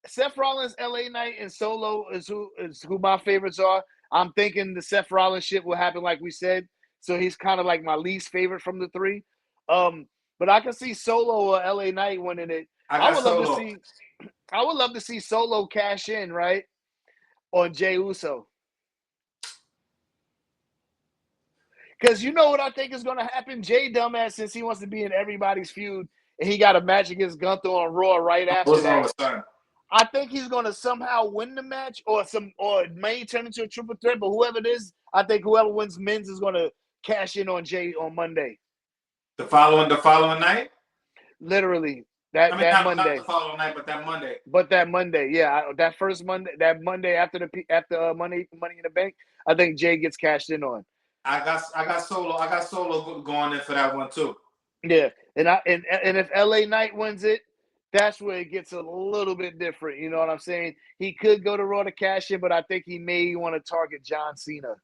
Seth Rollins, LA Knight, and Solo is who my favorites are. I'm thinking the Seth Rollins shit will happen like we said. So he's kind of like my least favorite from the 3. But I can see Solo or LA Knight winning it. I would love to see Solo cash in, right? On Jey Uso. Because you know what I think is going to happen? Jay dumbass, since he wants to be in everybody's feud, and he got a match against Gunther on Raw right after that. I think he's going to somehow win the match, or it may turn into a triple threat. But whoever it is, I think whoever wins men's is going to cash in on Jay on Monday. The following night. Literally, that Monday. Not the following night, but that Monday. But that Monday, yeah, that first Monday, that Monday after Money in the Bank, I think Jay gets cashed in on. I got Solo going in for that one too. Yeah, and if LA Knight wins it, that's where it gets a little bit different. You know what I'm saying? He could go to Raw to cash in, but I think he may want to target John Cena.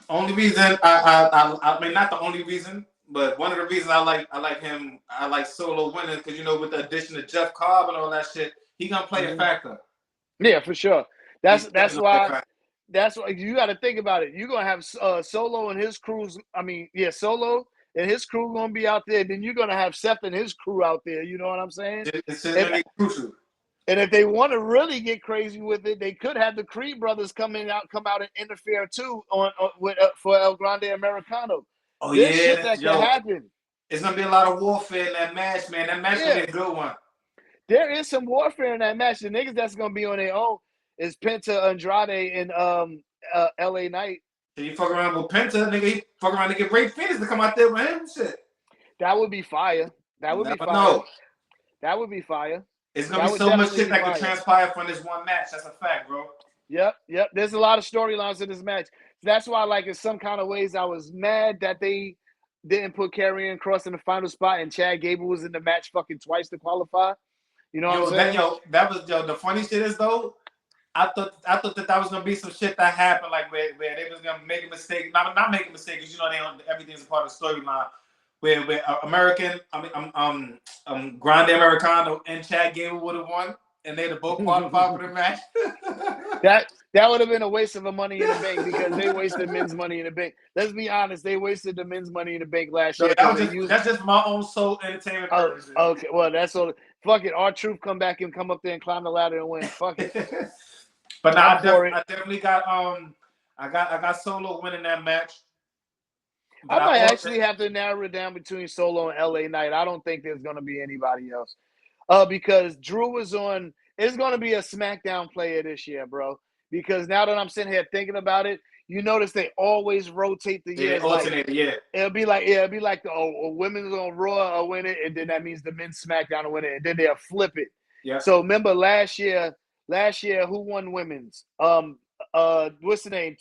Only reason I mean, not the only reason, but one of the reasons I like him. I like Solo winning because with the addition of Jeff Cobb and all that shit, he gonna play a factor. Yeah, for sure. That's why. That's why you got to think about it. You're gonna have Solo and his crews. Solo and his crew gonna be out there. Then you're gonna have Seth and his crew out there. You know what I'm saying? It's crucial. And if they want to really get crazy with it, they could have the Creed brothers come out and interfere too for El Grande Americano. Oh There's shit that can happen. It's gonna be a lot of warfare in that match, man. That match gonna be a good one. There is some warfare in that match. The niggas that's gonna be on their own is Penta, Andrade, and LA Knight. So you fuck around with Penta, nigga. He fuck around to get Ray Phoenix to come out there with him and shit. That would be fire. That would be fire. That would be fire. It's gonna be so much shit that could transpire from this one match. That's a fact, bro. Yep. There's a lot of storylines in this match. That's why, in some kind of ways, I was mad that they didn't put Karrion Kross in the final spot and Chad Gable was in the match fucking twice to qualify. You know what I'm saying? That was the funny shit is though. I thought that was gonna be some shit that happened, like where they was gonna make a mistake, not make a mistake, because you know everything's a part of the storyline. Where Grande Americano and Chad Gable would have won, and they'd have both qualified for the match. That would have been a waste of a Money in the Bank because they wasted men's Money in the Bank. Let's be honest, they wasted the men's Money in the Bank last year. That's just my own soul entertainment purposes. Okay, well that's all. Fuck it, R-Truth come back and come up there and climb the ladder and win. Fuck it. But now I definitely got I got Solo winning that match. I might actually have to narrow it down between Solo and LA Knight. I don't think there's gonna be anybody else. Because Drew was on. It's gonna be a SmackDown player this year, bro. Because now that I'm sitting here thinking about it, you notice they always rotate the years. Alternate, It'll be like the women's on Raw will win it, and then that means the men's SmackDown will win it, and then they'll flip it. Yeah. So remember last year, who won women's? What's the name?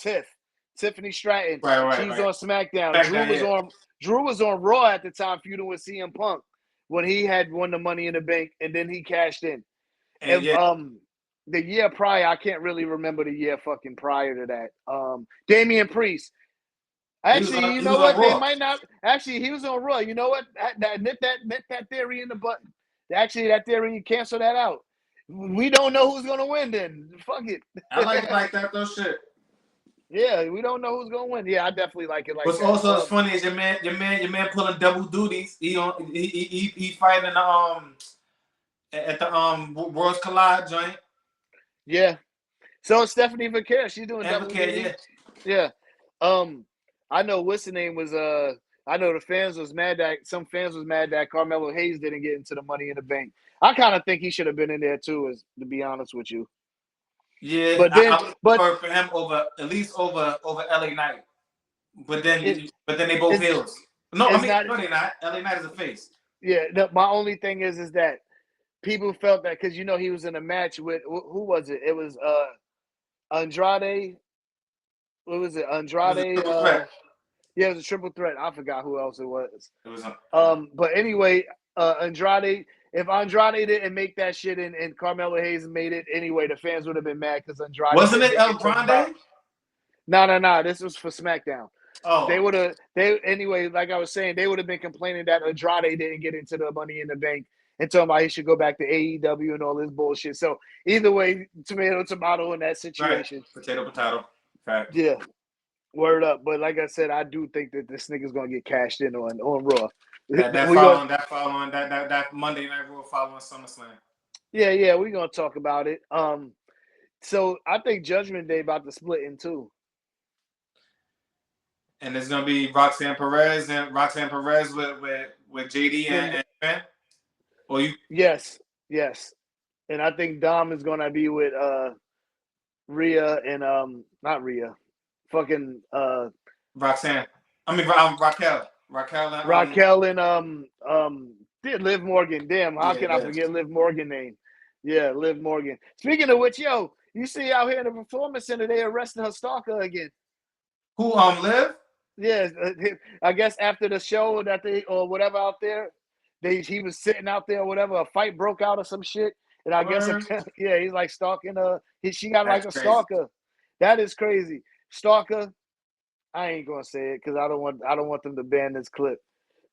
Tiffany Stratton. Right. She's on SmackDown. Drew was on Raw at the time, feuding with CM Punk when he had won the Money in the Bank, and then he cashed in. And the year prior, I can't really remember the year fucking prior to that. Damian Priest. Actually, you know what? They might not. Actually, he was on Raw. You know what? Nip that theory in the butt. Actually, that theory, cancel that out. We don't know who's gonna win. Then fuck it. I like it like that though. Shit. Yeah, we don't know who's gonna win. Yeah, I definitely like it like What's that. What's also funny is your man pulling double duties. He fighting at the Worlds Collide joint. Yeah. So Stephanie Vaquer, she's doing double duty. Yeah. I know what's the name was I know the fans was mad that some fans was mad that Carmelo Hayes didn't get into the Money in the Bank. I kind of think he should have been in there too, to be honest with you. Yeah, but for him over LA Knight. But then they both heels. No, no, they're not. LA Knight is a face. Yeah, my only thing is that people felt that because he was in a match with who was it? It was Andrade. What was it? Andrade. Yeah, it was a triple threat. I forgot who else it was. It was but anyway, Andrade. If Andrade didn't make that shit and Carmelo Hayes made it anyway, the fans would have been mad because Andrade wasn't it El Grande? No. This was for SmackDown. Oh, anyway. Like I was saying, they would have been complaining that Andrade didn't get into the Money in the Bank and talking about he should go back to AEW and all this bullshit. So either way, tomato in that situation. Right. Potato. Fact. Yeah. Word up. But like I said, I do think that this nigga's gonna get cashed in on Raw. That Monday Night Raw following SummerSlam. Yeah, we're gonna talk about it. So I think Judgment Day about to split in two. And it's gonna be Roxanne Perez with JD and Ben. Or you? Yes. And I think Dom is gonna be with Rhea and not Rhea, fucking Roxanne. I mean Raquel. Raquel and Liv Morgan. Damn, how can I forget Liv Morgan name? Yeah, Liv Morgan. Speaking of which, yo, you see out here in the Performance Center, they arrested her stalker again. Who Liv? Yeah, I guess after the show that or whatever out there, he was sitting out there or whatever. A fight broke out or some shit, and I guess he's like stalking her. She got like a stalker. That is crazy. Stalker. I ain't gonna say it because I don't want them to ban this clip.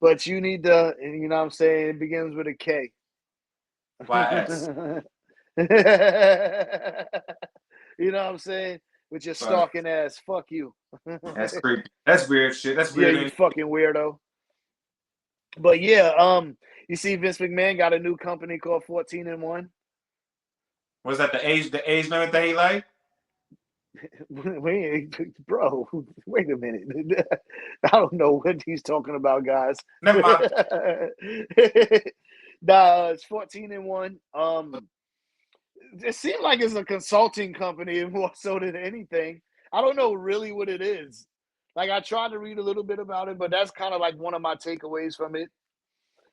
But you need to, you know what I'm saying? It begins with a K. YS. You know what I'm saying? With your stalking ass. Fuck you. That's creepy. That's weird shit. That's weird. Yeah, you fucking weirdo. But yeah, you see Vince McMahon got a new company called 14-1. Was that the age limit that he liked? Bro, wait a minute. I don't know what he's talking about, guys. Never mind. It's 14-1. It seemed like it's a consulting company more so than anything. I don't know really what it is. Like I tried to read a little bit about it, but that's kind of like one of my takeaways from it.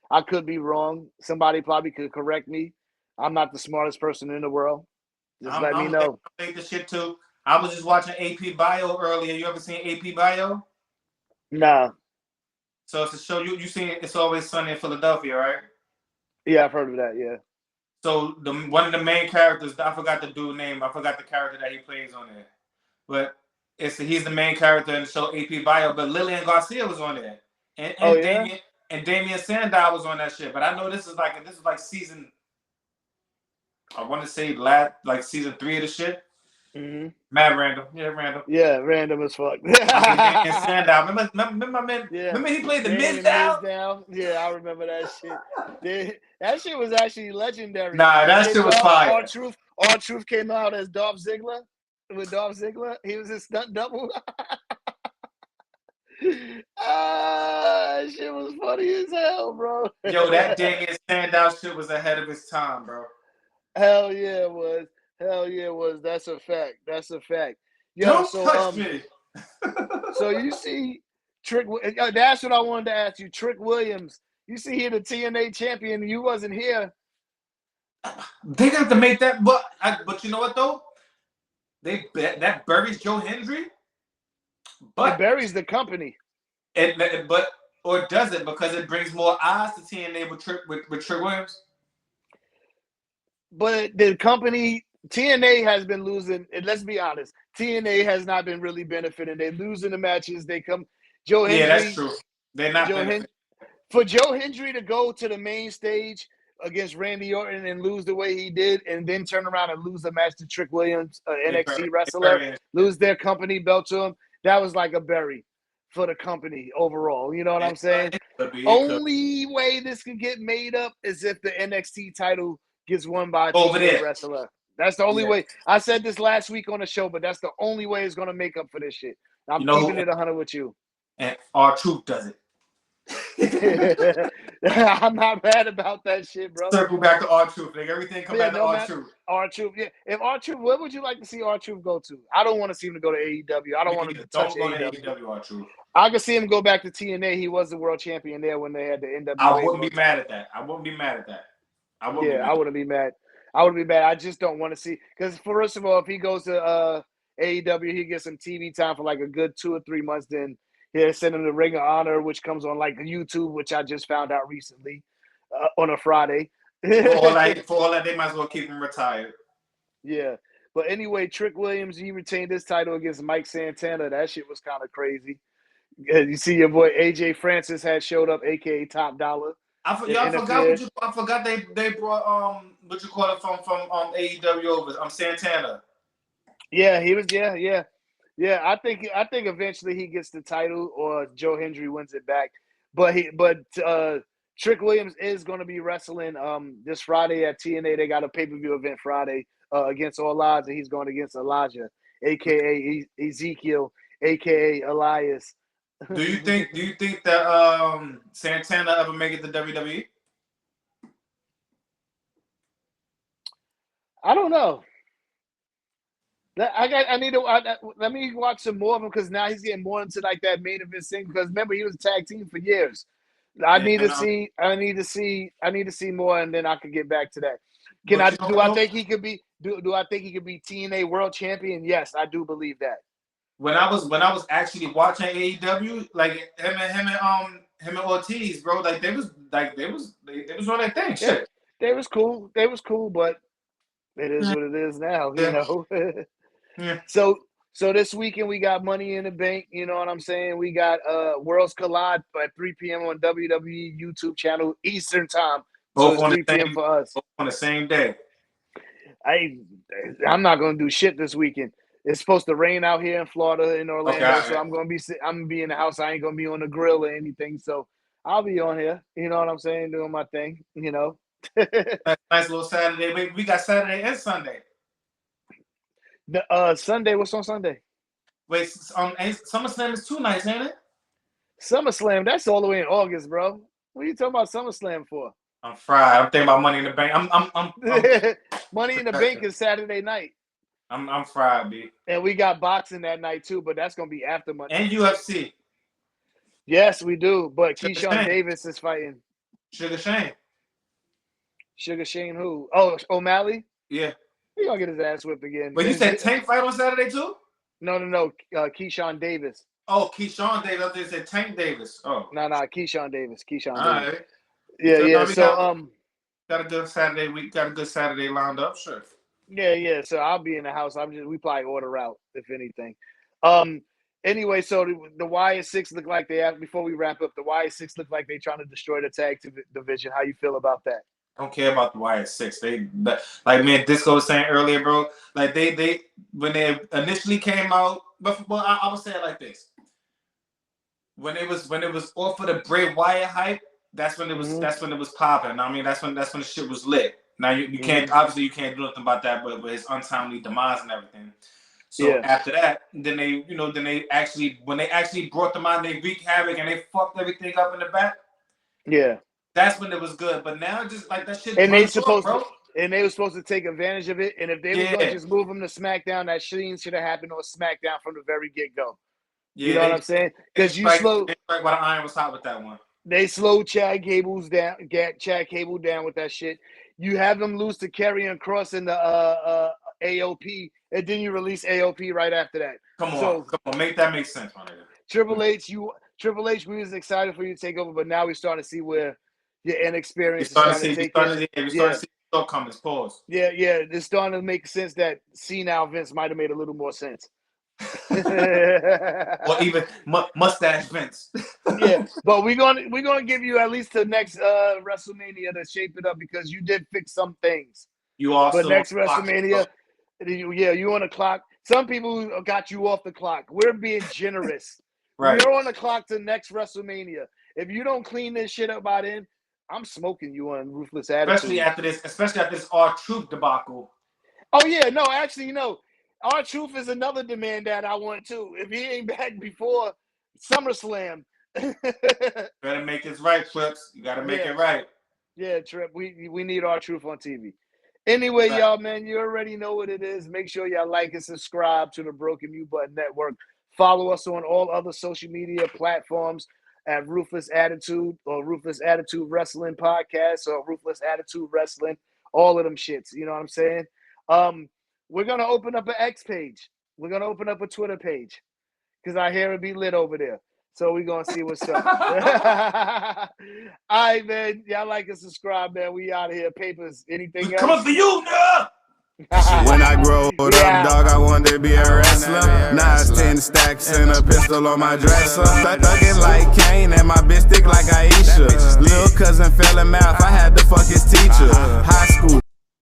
I could be wrong. Somebody probably could correct me. I'm not the smartest person in the world. Just let me know. I think the shit too. I was just watching AP Bio earlier. You ever seen AP Bio? Nah. So it's a show you seen It's Always Sunny in Philadelphia, right? Yeah, I've heard of that, yeah. So one of the main characters, I forgot the dude's name. I forgot the character that he plays on there, but he's the main character in the show AP Bio. But Lillian Garcia was on there, and Damian Sandow was on that shit. But I know this is like season. I want to say like season 3 of the shit. Mm-hmm. Mad random, random. Yeah, random as fuck. And Sandow, remember my man? Yeah. Remember he played the Miz down? Yeah, I remember that shit. That shit was actually legendary. Nah, that shit was fire. R-Truth came out as Dolph Ziggler. With Dolph Ziggler, he was his stunt double. Shit was funny as hell, bro. Yo, that Damian Sandow shit was ahead of his time, bro. Hell yeah, it was. That's a fact. Yo, Don't touch me. So you see, Trick. That's what I wanted to ask you, Trick Williams. You see, he the TNA champion. You wasn't here. They got to make that, but you know what though? That buries Joe Hendry. But it buries the company. Or does it, because it brings more eyes to TNA with Trick Williams? But the company TNA has been losing. And let's be honest, TNA has not been really benefiting. They're losing the matches. They come. Joe Hendry. Yeah, that's true. They're not for Joe Hendry to go to the main stage against Randy Orton and lose the way he did, and then turn around and lose the match to Trick Williams, NXT wrestler, lose their company belt to him. That was like a bury for the company overall. You know what I'm saying? Only way this can get made up is if the NXT title gets won by a TNA wrestler. That's the only way. I said this last week on the show, but that's the only way it's going to make up for this shit. I'm keeping it 100 with you. And R-Truth does it. I'm not mad about that shit, bro. Circle back to R-Truth. Like everything come back to R-Truth. R-Truth, yeah. If R-Truth, where would you like to see R-Truth go to? I don't want to see him to go to AEW. I don't want him to touch AEW. R-Truth. I could see him go back to TNA. He was the world champion there when they had the NWA. I wouldn't be mad at that. I wouldn't be mad. I wouldn't be mad. I just don't want to see, because first of all, if he goes to AEW, he gets some TV time for like a good 2 or 3 months. Then he'll send him to Ring of Honor, which comes on like YouTube, which I just found out recently on a Friday. For all that, they might as well keep him retired. Yeah. But anyway, Trick Williams, he retained his title against Mike Santana. That shit was kind of crazy. You see your boy AJ Francis had showed up, aka Top Dollar. I forgot they brought what you call it from AEW over Santana. Yeah, he was. Yeah. I think eventually he gets the title or Joe Hendry wins it back. But Trick Williams is going to be wrestling this Friday at TNA. They got a pay-per-view event Friday against All Odds, and he's going against Elijah, aka Ezekiel, aka Elias. Do you think that Santana ever make it to WWE? I don't know. Let me watch some more of him, because now he's getting more into like that main event thing. Because remember, he was a tag team for years. I need to see more, and then I can get back to that. Do I think he could be TNA World Champion? Yes, I do believe that. When I was actually watching AEW, like him and Ortiz, bro, like they was on that thing. Shit. They was cool, but it is what it is now, you know. Yeah. So this weekend we got Money in the Bank, you know what I'm saying? We got Worlds Collide at 3 p.m. on WWE YouTube channel Eastern time. Both so on 3 p.m. for us. Both on the same day. I'm not gonna do shit this weekend. It's supposed to rain out here in Florida, in Orlando, okay, so I'm gonna be in the house. I ain't gonna be on the grill or anything, so I'll be on here. You know what I'm saying? Doing my thing. You know. Nice little Saturday. We got Saturday and Sunday. Sunday. What's on Sunday? Wait, SummerSlam is 2 nights, ain't it? SummerSlam. That's all the way in August, bro. What are you talking about SummerSlam for? I'm fried. I'm thinking about Money in the Bank. I'm Money in the Bank is Saturday night. I'm fried, B. And we got boxing that night too, but that's gonna be after Monday. And UFC. Yes, we do. But Keyshawn Davis is fighting. Sugar Shane. Sugar Shane who? Oh, O'Malley? Yeah. He gonna get his ass whipped again. But you said Tank fight on Saturday too? No. Keyshawn Davis. Oh, Keyshawn Davis. I thought you said Tank Davis. Oh. No, Keyshawn Davis. Keyshawn All Davis. right. Yeah. So Got a good Saturday week. Got a good Saturday lined up. Sure. Yeah. So I'll be in the house. We probably order out if anything. Anyway, so the YS6 look like they have. Before we wrap up, the YS6 look like they trying to destroy the tag division. How you feel about that? I don't care about the YS6. Like me and Disco was saying earlier, bro. Like they when they initially came out, but well, I would say it like this. When it was off of the Bray Wyatt hype, that's when it was popping. I mean, that's when the shit was lit. Now you can't obviously you can't do nothing about that, but his untimely demise and everything. So after that, then they actually brought them out, and they wreaked havoc and they fucked everything up in the back. Yeah. That's when it was good, but now just like that shit. And they were supposed to take advantage of it. And if they were gonna just move them to SmackDown, that should have happened on SmackDown from the very get go. You know what I'm saying? Because you slowed. Like what iron was hot with that one. They slowed Chad Gable down with that shit. You have them lose to Karrion Kross in the AOP, and then you release AOP right after that. Come on, make that make sense, my nigga. Triple H, we was excited for you to take over, but now we're starting to see where your inexperience is starting to take over. We're starting to see shortcomings. Pause. Yeah. It's starting to make sense that now Vince might have made a little more sense. Or even mustache Vince. Yeah, but we're gonna give you at least the next WrestleMania to shape it up, because you did fix some things. You also. But next WrestleMania, you on the clock. Some people got you off the clock. We're being generous. Right. You're on the clock to next WrestleMania. If you don't clean this shit up by then, I'm smoking you on Ruthless Attitude. Especially after this R-Truth debacle. Oh yeah, no, actually, R-Truth is another demand that I want too. If he ain't back before SummerSlam. Better make this right, Trips. You gotta make it right. Yeah, Trip. We need R-Truth on TV. Anyway, y'all, man, you already know what it is. Make sure y'all like and subscribe to the Broken Mute Button Network. Follow us on all other social media platforms at Ruthless Attitude or Ruthless Attitude Wrestling Podcast or Ruthless Attitude Wrestling. All of them shits. You know what I'm saying? We're going to open up an X page. We're going to open up a Twitter page because I hear it be lit over there. So we're going to see what's up. All right, man. Y'all like and subscribe, man. We out of here. Papers. Anything else? Coming for you, nigga! When I grow up, dog, I wanted to be a wrestler. Now it's 10 stacks and a pistol on my dresser. Thugging like Kane.